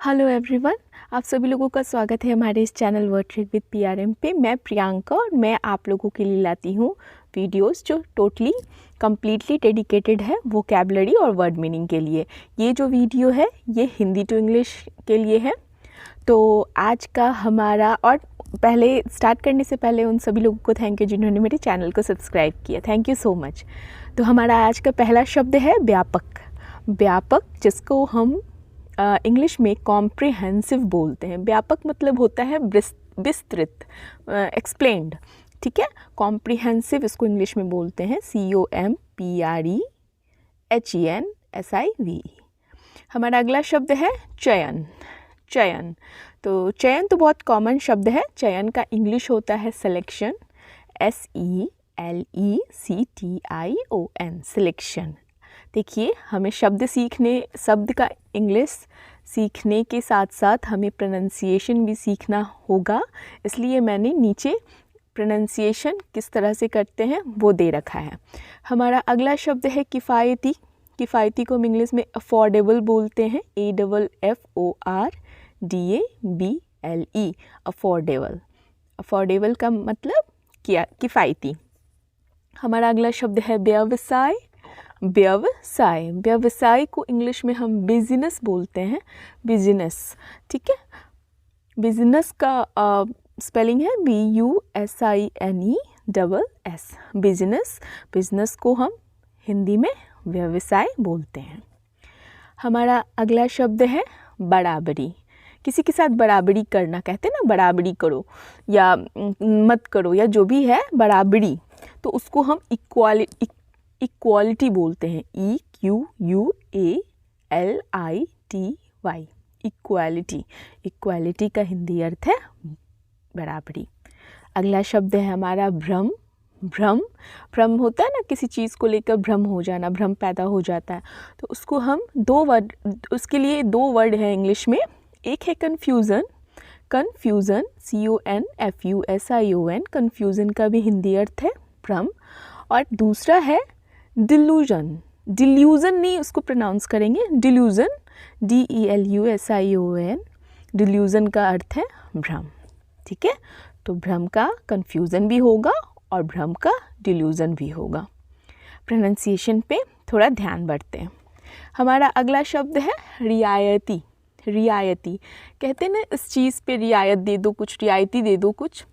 Hello everyone, आप सभी लोगों का स्वागत है हमारे इस channel word trick with PRM पे। मैं प्रियंका और मैं आप लोगों के लिए लाती हूँ वीडियोस जो टोटली कम्प्लीटली डेडिकेटेड है वोकैबुलरी और वर्ड मीनिंग के लिए। ये जो वीडियो है ये हिंदी टू इंग्लिश के लिए है। तो आज का हमारा, और पहले स्टार्ट करने से पहले उन सभी लोगों को थैंक यू जिन्होंने मेरे चैनल को सब्सक्राइब किया, थैंक यू सो मच। तो हमारा आज का पहला शब्द है व्यापक। व्यापक, जिसको हम इंग्लिश में कॉम्प्रिहेंसिव बोलते हैं। व्यापक मतलब होता है विस्तृत, एक्सप्लेन्ड, ठीक है। कॉम्प्रिहेंसिव इसको इंग्लिश में बोलते हैं COMPREHENSIV। हमारा अगला शब्द है चयन। चयन तो बहुत कॉमन शब्द है। चयन का इंग्लिश होता है सिलेक्शन, SELECTION, सिलेक्शन। देखिए, हमें शब्द का इंग्लिश सीखने के साथ साथ हमें प्रोनाउंसिएशन भी सीखना होगा, इसलिए मैंने नीचे प्रोनाउंसिएशन किस तरह से करते हैं वो दे रखा है। हमारा अगला शब्द है किफ़ायती। किफ़ायती को हम इंग्लिश में अफोर्डेबल बोलते हैं, AFFORDABLE, अफोर्डेबल। अफोर्डेबल का मतलब क्या, किफ़ायती। हमारा अगला शब्द है व्यवसाय। व्यवसाय, व्यवसाय को इंग्लिश में हम बिजनेस बोलते हैं, बिजनेस, ठीक है। बिजनेस का स्पेलिंग है BUSINESS, बिजनेस। बिजनेस को हम हिंदी में व्यवसाय बोलते हैं। हमारा अगला शब्द है बराबरी। किसी के साथ बराबरी करना, कहते हैं ना, बराबरी करो या मत करो या जो भी है बराबरी, तो उसको हम इक्वालिटी बोलते हैं, EQUALITY, इक्वालिटी। इक्वालिटी का हिंदी अर्थ है बराबरी। अगला शब्द है हमारा भ्रम। भ्रम, भ्रम होता है ना, किसी चीज़ को लेकर भ्रम हो जाना, भ्रम पैदा हो जाता है, तो उसको हम उसके लिए दो वर्ड है इंग्लिश में। एक है कन्फ्यूज़न। कन्फ्यूज़न CONFUSION, कन्फ्यूज़न का भी हिंदी अर्थ है भ्रम। और दूसरा है डिल्यूजन। डिल्यूजन नहीं, उसको प्रोनाउंस करेंगे डिल्यूजन, DELUSION। डिल्यूजन का अर्थ है भ्रम, ठीक है। तो भ्रम का कन्फ्यूज़न भी होगा और भ्रम का डिल्यूजन भी होगा। प्रोनाउंसिएशन पे थोड़ा ध्यान बढ़ते हैं। हमारा अगला शब्द है रियायती। रियायती, कहते हैं ना, इस चीज़ पे रियायत दे दो, कुछ रियायती दे दो कुछ,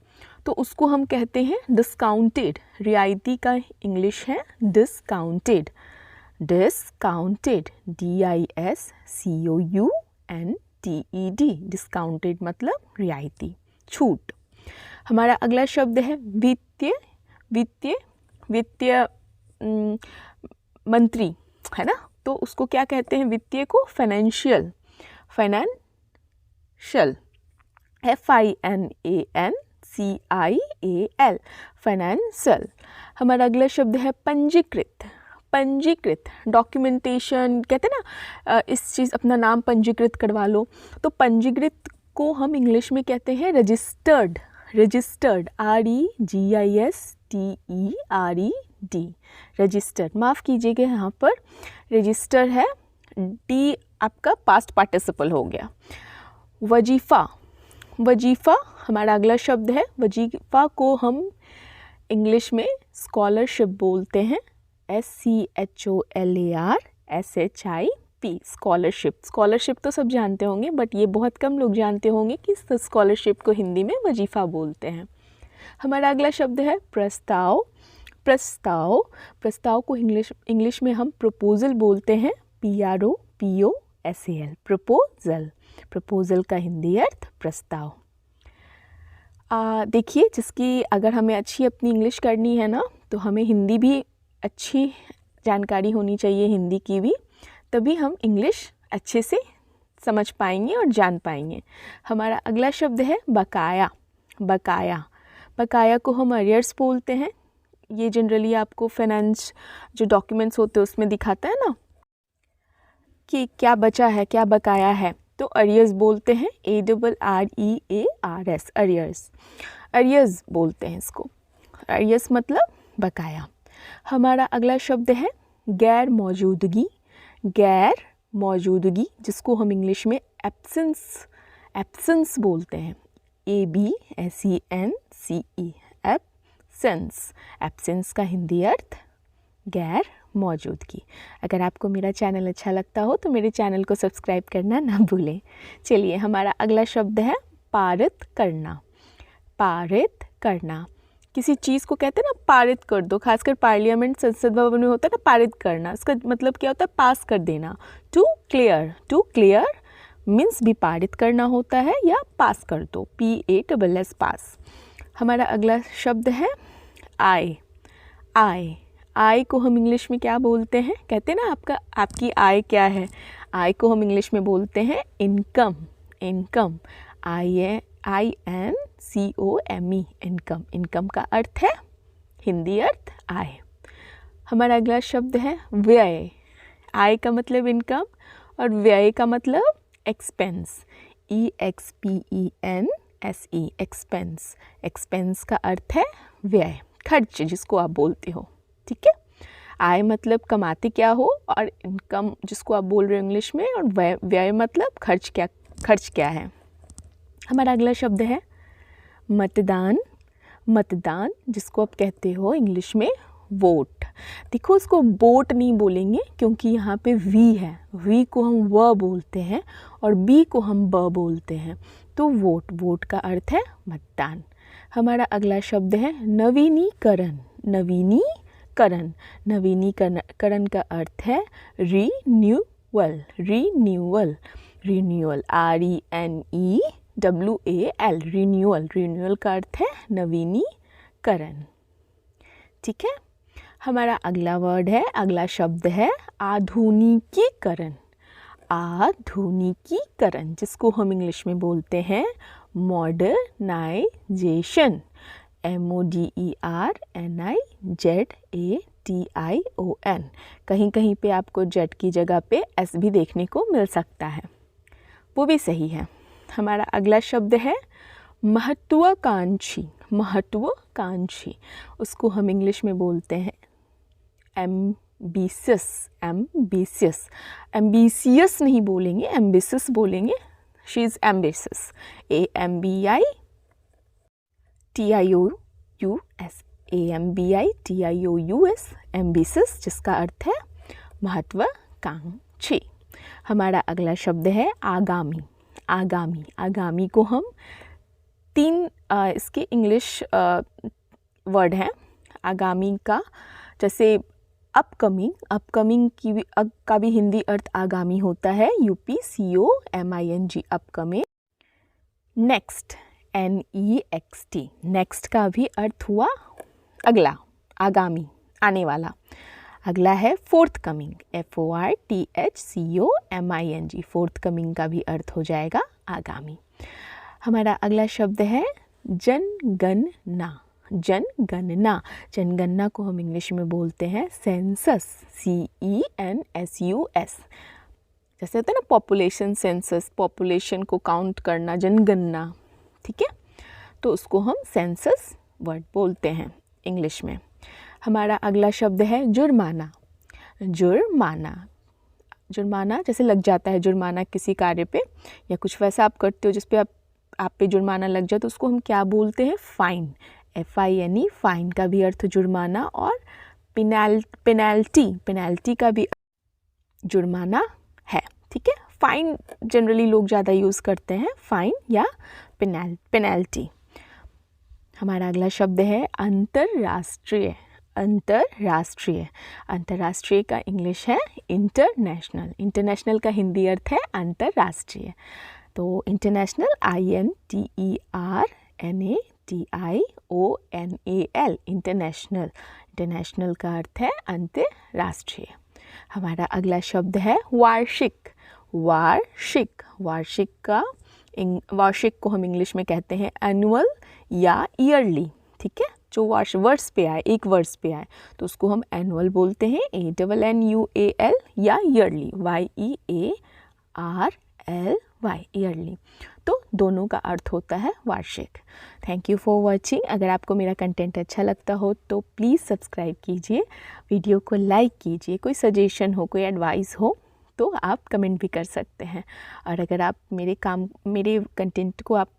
तो उसको हम कहते हैं डिस्काउंटेड। रियायती का इंग्लिश है डिस्काउंटेड। डिस्काउंटेड, DISCOUNTED, डिस्काउंटेड मतलब रियायती, छूट। हमारा अगला शब्द है वित्तीय। वित्तीय, वित्तीय मंत्री, है ना, तो उसको क्या कहते हैं वित्तीय को? फाइनेंशियल। Financial, FINANCIAL, financial. हमारा अगला शब्द है पंजीकृत। पंजीकृत, डॉक्यूमेंटेशन, कहते हैं ना, इस चीज़ अपना नाम पंजीकृत करवा लो, तो पंजीकृत को हम इंग्लिश में कहते हैं रजिस्टर्ड। Registered, REGISTERED, registered. माफ़ कीजिएगा, यहाँ पर रजिस्टर है, D आपका पास्ट पार्टिसिपल हो गया। वजीफ़ा। वजीफ़ा हमारा अगला शब्द है। वजीफ़ा को हम इंग्लिश में स्कॉलरशिप बोलते हैं, SCHOLARSHIP, स्कॉलरशिप। स्कॉलरशिप तो सब जानते होंगे, बट ये बहुत कम लोग जानते होंगे कि स्कॉलरशिप को हिंदी में वजीफ़ा बोलते हैं। हमारा अगला शब्द है प्रस्ताव। प्रस्ताव, प्रस्ताव को इंग्लिश में हम प्रपोजल बोलते हैं, PROPOSAL, प्रपोजल। प्रपोजल का हिंदी अर्थ प्रस्ताव। देखिए, जिसकी अगर हमें अच्छी अपनी इंग्लिश करनी है ना, तो हमें हिंदी भी अच्छी जानकारी होनी चाहिए, हिंदी की भी, तभी हम इंग्लिश अच्छे से समझ पाएंगे और जान पाएंगे। हमारा अगला शब्द है बकाया। बकाया, बकाया को हम अरियर्स बोलते हैं। ये जनरली आपको फाइनेंस जो डॉक्यूमेंट्स होते हैं उसमें दिखाता है ना कि क्या बचा है, क्या बकाया है, तो अरियर्स बोलते हैं, ARREARS, अरियर्स। अरियर्स बोलते हैं इसको। अरियर्स मतलब बकाया। हमारा अगला शब्द है गैर मौजूदगी। गैर मौजूदगी, जिसको हम इंग्लिश में एब्सेंस बोलते हैं, ABSENCE, एब्सेंस। एब्सेंस का हिंदी अर्थ गैर मौजूदगी। अगर आपको मेरा चैनल अच्छा लगता हो तो मेरे चैनल को सब्सक्राइब करना ना भूलें। चलिए, हमारा अगला शब्द है पारित करना। पारित करना, किसी चीज़ को कहते हैं ना पारित कर दो, खासकर पार्लियामेंट संसद भवन में होता है ना पारित करना, इसका मतलब क्या होता है? पास कर देना। टू क्लियर मीन्स भी पारित करना होता है या पास कर दो, PASS, पास। हमारा अगला शब्द है आय। आय को हम इंग्लिश में क्या बोलते हैं? कहते हैं ना आपकी आय क्या है? आय को हम इंग्लिश में बोलते हैं इनकम। INCOME, income. इनकम का अर्थ है हिंदी अर्थ आय। हमारा अगला शब्द है व्यय। आय का मतलब इनकम और व्यय का मतलब एक्सपेंस, EXPENSE, एक्सपेंस। एक्सपेंस का अर्थ है व्यय, खर्च जिसको आप बोलते हो, ठीक है। आय मतलब कमाते क्या हो, और इनकम जिसको आप बोल रहे हो इंग्लिश में, और व्यय मतलब खर्च क्या है। हमारा अगला शब्द है मतदान, जिसको आप कहते हो इंग्लिश में वोट। देखो, इसको वोट नहीं बोलेंगे क्योंकि यहाँ पे वी है, वी को हम व बोलते हैं और बी को हम ब बोलते हैं, तो वोट का अर्थ है मतदान। हमारा अगला शब्द है नवीनीकरण। नवीनीकरण का अर्थ है रिन्यूअल। RENEWAL, रिन्यूअल का अर्थ है नवीनीकरण, ठीक है। हमारा अगला शब्द है आधुनिकीकरण, जिसको हम इंग्लिश में बोलते हैं मॉडर्नाइजेशन, MODERNIZATION। कहीं पे आपको जेड की जगह पे एस भी देखने को मिल सकता है, वो भी सही है। हमारा अगला शब्द है महत्वाकांक्षी, उसको हम इंग्लिश में बोलते हैं एम्बिशियस नहीं बोलेंगे, एम्बिशियस बोलेंगे। She is ambitious, AMBITIOUS, ambitious, जिसका अर्थ है महत्वाकांक्षी। हमारा अगला शब्द है आगामी को हम इसके इंग्लिश वर्ड हैं आगामी का, जैसे अपकमिंग का भी हिंदी अर्थ आगामी होता है, UPCOMING, upcoming. Next, NEXT, next का भी अर्थ हुआ अगला, आगामी, आने वाला। अगला है फोर्थकमिंग, FORTHCOMING, फोर्थकमिंग का भी अर्थ हो जाएगा आगामी। हमारा अगला शब्द है जनगणना को हम इंग्लिश में बोलते हैं सेंसस, CENSUS। जैसे होता है ना पॉपुलेशन सेंसस, पॉपुलेशन को काउंट करना, जनगणना, ठीक है, तो उसको हम सेंसस वर्ड बोलते हैं इंग्लिश में। हमारा अगला शब्द है जुर्माना। जैसे लग जाता है जुर्माना किसी कार्य पे, या कुछ वैसा आप करते हो जिस पे आप पे जुर्माना लग जाए, तो उसको हम क्या बोलते हैं? फाइन, FINE, फाइन का भी अर्थ जुर्माना, और पेनाल्टी का भी जुर्माना है, ठीक है। फाइन जनरली लोग ज़्यादा यूज़ करते हैं, फाइन या पेनाल्टी। हमारा अगला शब्द है अंतर्राष्ट्रीय का इंग्लिश है इंटरनेशनल का हिंदी अर्थ है अंतर्राष्ट्रीय। तो इंटरनेशनल, INTERNATIONAL, इंटरनेशनल का अर्थ है अंतर्राष्ट्रीय। हमारा अगला शब्द है वार्षिक को हम इंग्लिश में कहते हैं एनुअल या ईयरली, ठीक है। जो वर्ष पे आए, एक वर्ष पे आए, तो उसको हम एनुअल बोलते हैं, ANNUAL, या ईयरली, YEARLY, ईयरली। तो दोनों का अर्थ होता है वार्षिक। Thank you for watching. अगर आपको मेरा कंटेंट अच्छा लगता हो तो प्लीज़ सब्सक्राइब कीजिए, वीडियो को लाइक कीजिए। कोई सजेशन हो, कोई एडवाइस हो तो आप कमेंट भी कर सकते हैं। और अगर आप मेरे कंटेंट को आप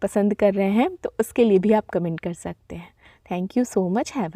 पसंद कर रहे हैं तो उसके लिए भी आप कमेंट कर सकते हैं। Thank you so much. Have